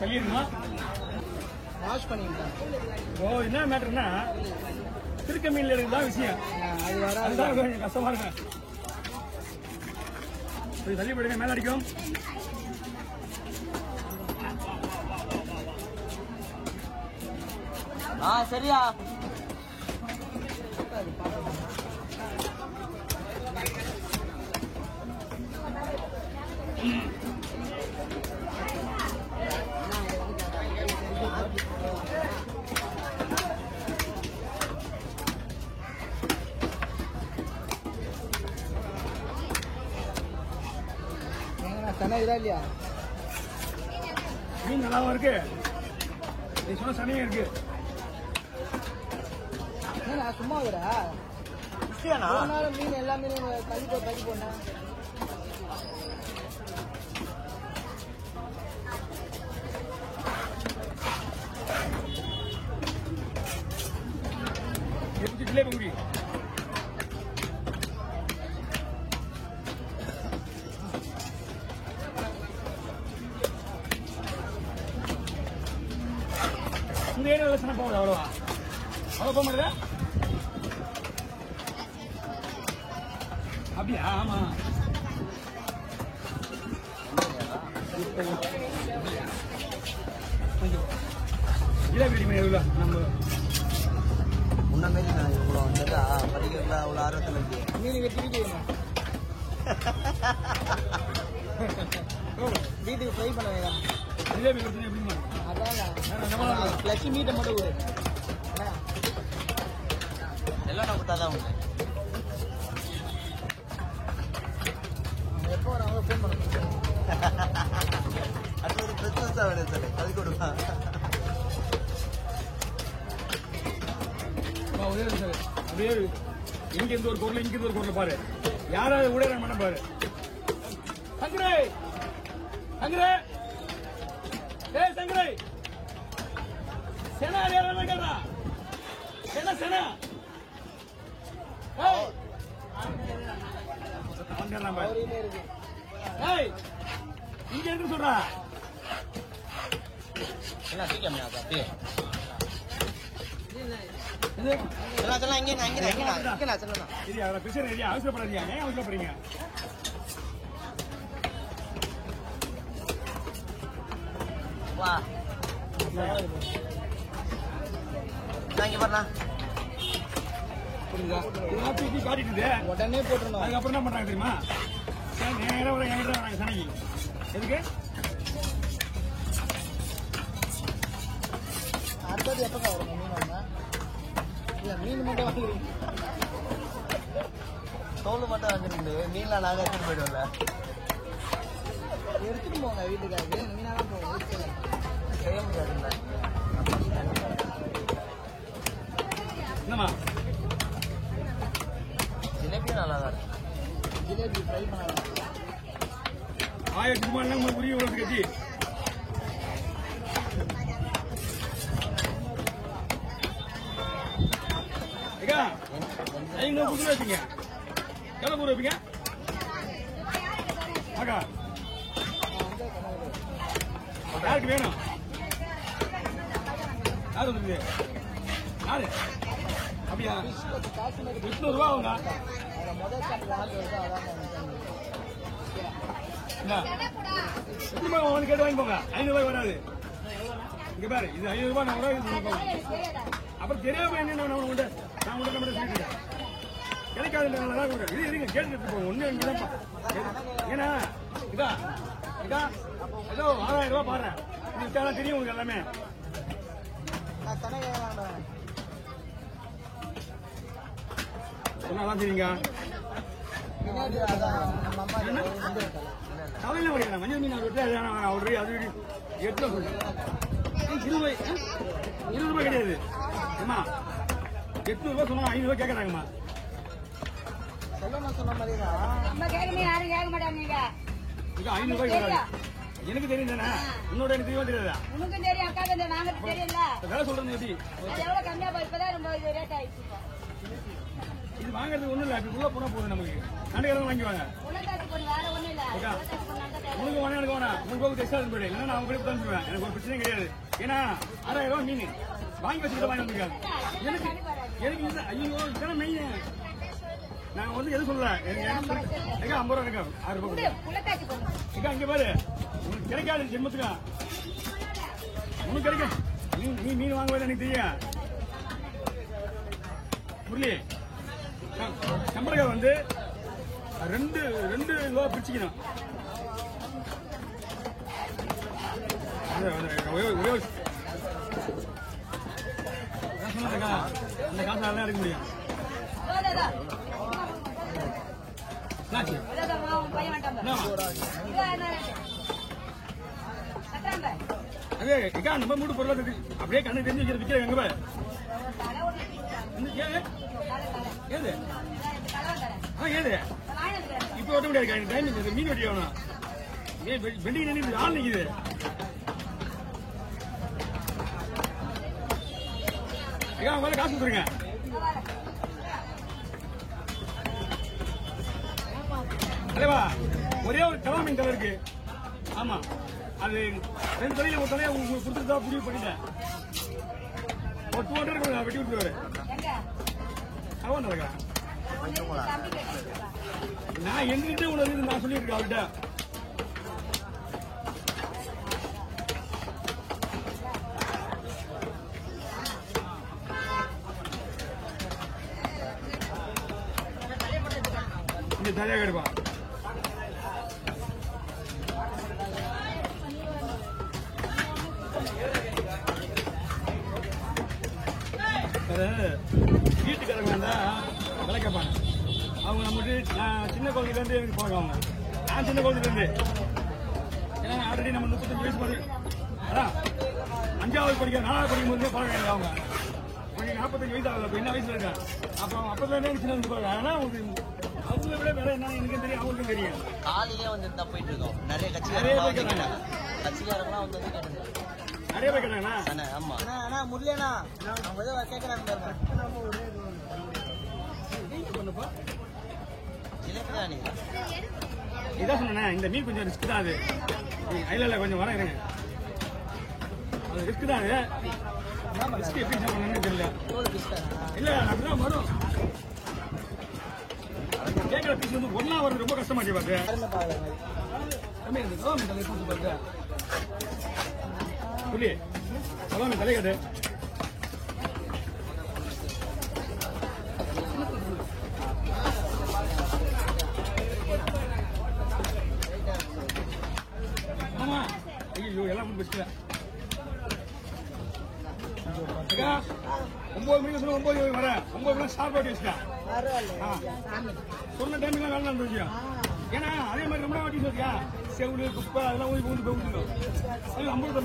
கல்லிருமா wash பண்ணிக்கலாம். ஓ என்ன மேட்டர்னா திருக்க மீன்ல இருக்குதான் விஷயம். அது வர அதுதான் கொஞ்சம் கஷ்டமா இருக்கு. தள்ளி போடுங்க, மேல அடிக்கும். சரியா சனையா இல்லையா? மீன் நல்லாவும் இருக்கு, நீ சொன்ன சனையும் இருக்கு. சும்மா மீன் எல்லா மீனும் தள்ளி போனா ஜிலேபி முடி இந்த ஏரியாவில் சனை போகுது. அவ்வளோ போக முடியுதா? அப்படியா? ஆமா, கொஞ்சம் ஜிலேபி ரெடி பண்ணி நம்ம முன்ன மாரி நான் இவ்வளோ வந்ததா படிக்கிறதுல அவ்வளோ ஆர்வத்தில் இருக்கு. மீன் வெட்டி வீட்டுக்கு ஃப்ரை பண்ண வேண்டாம். ஜிலேபி கொடுத்து எப்படிமா? அதான் ஃப்ளஷ் மீட்டை மட்டும் விடு. எல்லாம் நான் கொடுத்தா தான் உண்டு. எப்போ வராங்க ஃபோன் பண்ண. அது ஒரு பிரின்சஸாக வேணும் சார், அது கொடுப்பா. அப்படியே இங்க இருந்து ஒரு பொருள், இங்க இருந்து ஒரு பொருள் பாரு. யாராவது ஊடகம் பண்ண பாரு. சங்கரே சங்கரே ஏய் சங்கரே, செனா ஏறா கேடா, செனா செனா ஏய் அங்கலாம் பாரு. ஏய் இங்க இருந்து சொல்றா. என்ன சீக்கிரமா அப்படியே அவசரப்படாதீங்க. ஏன் அவசரப்படுறீங்க? காட்டிட்டு உடனே போட்டுருந்தோம். அதுக்கப்புறம் என்ன பண்றாங்க தெரியுமா? நேரம் ஒரு எங்கிட்ட வராங்க சனைக்கு. எதுக்கு அடுத்தது எப்போ வருங்க மீன் வாங்க? இல்லை மீன் மட்டும் வாங்குறீங்க, தோல் மட்டும் வாங்குறீங்க. மீன்லாம் நாங்கள் எடுத்துட்டு போயிடுவோம்ல. எடுத்துட்டு போங்க வீட்டுக்காக. மீனாலாம் போவோம், செய்ய முடியாதுல்ல. என்னமா ஜிலேபியும் நல்லா தான் இருக்கு. ஜிலேபி ஃப்ரை பண்ணலாம். 1000 ரூபாய் உரிய உலக கட்சி. ஐநூறு புது வச்சுங்க. எவ்வளவு பூ வைப்பீங்க? ஆகா யாருக்கு வேணும்? யாரு வந்துருக்கு? யாரு? அப்படியா? 800 ரூபா ஆகுங்க. உங்களுக்கு கேட்டு வாங்கி போங்க. 500 ரூபாய் வராது. இங்க பாரு, இது 500 ரூபாய். நான் அப்புறம் தெரியாம என்ன நான் உங்கள்கிட்ட சொல்லிட்டு கிடைக்காது. இது இருங்க, கேட்டுட்டு போங்க. ஒண்ணு இங்கதான். ஏன்னா இதா இதா ஏதோ 6000 ரூபாய் பாரு. இது தெரியும் உங்களுக்கு எல்லாமே. சொன்னாதான் தெரியுங்க. தமிழ்ல படிக்கிறேன். மஞ்சள் மீன் அவரு அது 8 சொல்றேன். 20 ரூபாய் கிடையாது. ஏமா 800 ரூபாய் சொன்னா 500 ரூபாய் கேட்கறாங்கம்மா. இது 500 ரூபாய் வராது. எனக்கு தெரியும் தானே, உன்னோட எனக்கு தெரியுமா தெரியாதா? வேலை சொல்றது எப்படி? இது வாங்கறதுக்கு ஒண்ணும் இல்ல. அப்படி உள்ள போனா போதும். நமக்கு நடுக்கிறவங்க வாங்கிவாங்க. வேணா எனக்கு வேணாம். உங்களுக்கு எக்ஸ்ட்ரா போயிடு. இல்லைன்னா நான் உங்களுக்கு தந்துடுவேன். எனக்கு ஒரு பிரச்சனையும் கிடையாது. ஏன்னா 6000 ரூபாய் மீன் வாங்கி வச்சுக்கிட்டு வாங்கி வந்திருக்காரு. எனக்கு இல்லை. ஐயோ இதெல்லாம் மெயின். நான் வந்து எதுவும் சொல்லல. எனக்கு 50 ரூபா இருக்கா 6 ரூபாய் கொடுங்க. இங்க பாரு உனக்கு கிடைக்காது ஜென்மத்துக்கா. உனக்கு கிடைக்க நீ மீன் வாங்குவது எனக்கு தெரியும். முரளி சம்பளக்காய் வந்து 2 கிலோ பிரிச்சுக்கணும். ஒரே சொன்னதுக்கா அந்த காசால எடுக்க முடியும். அதே நம்ம மூடு பொருளா அப்படியே கண்ணு தெரிஞ்சு விற்கிற எங்க பாரு. ஏது ஏது இப்ப ஓட்ட முடியாது. டைம் மீன் வெட்டி வேணும். வெண்டிக்கு நின்று ஆள் நிக்குது. உங்களால காசு கொடுத்துருங்க. அல்லவா ஒரே ஒரு கலா மீன் தலை இருக்கு. ஆமா அது 2 தலையில ஒரு தலையை உங்களுக்கு கொடுத்துட்டு முடிவு பண்ணிட்டேன். ஒரு 200 வெட்டி விட்டுருவாரு. அவன் நடக்கா நான் எங்கிட்ட உனக்கு நான் சொல்லியிருக்கேன் அவர்கிட்ட. இந்த தலையா கிடைப்பா. வீட்டுக்காரங்க இருந்தா விலை கேட்பாங்க. அவங்க நம்மகிட்ட சின்ன குழந்தைல இருந்து எனக்கு போவாங்க. நான் சின்ன குழந்தைல இருந்து ஏன்னா ஆல்ரெடி நம்ம 35 வயசு மாதிரி அதான் 5வது படிக்க 4வது படிக்கும் போது பழகம். அவங்க உங்களுக்கு 45 வயசு ஆகுது. அப்ப என்ன வயசுல இருக்கா? அப்புறம் அப்பதான் எனக்கு சின்ன வந்து பழகம். ஆனா அவங்க விட வேற என்ன எனக்கு தெரியும், அவங்களுக்கும் தெரியும். காலையிலே வந்து போயிட்டு இருக்கோம். நிறைய கட்சிக்காரங்களாம் வந்து நிறைய பேர் கேட்டாங்கண்ணா. ஆமா ஆனா முரளியண்ணா அவங்க ஏதோ கேட்கறாங்க. இதான் சொன்னேன் இந்த மீன் கொஞ்சம் ரிஸ்க் தான். அது இல்ல கொஞ்சம் வர இருங்க. அது ரிஸ்க் தான். ரிஸ்க் எப்படி சாப்பிடணும்னு தெரியல. இல்ல அப்படிதான் வரும். கேட்கற பீஸ் வந்து ஒன்னா வர்றது ரொம்ப கஷ்டமாச்சு பாக்கு. புள்ளி சொல்லாம தலைக்காது. ஆமா ஐயோ எல்லாம் பெஸ்ட். 9 மணிக்கு சொல்ல 9 வர 9 மணி ஷார்ப் ஆட்டி வச்சுட்டேன். சொன்ன டைமுக்கு வேலை நடந்த விஷயம். ஏன்னா அதே மாதிரி ரொம்ப வாட்டி சொல்லியா செவுடு குப்பை அதெல்லாம் ஊதி போய் ஊற்றிடும். அது 50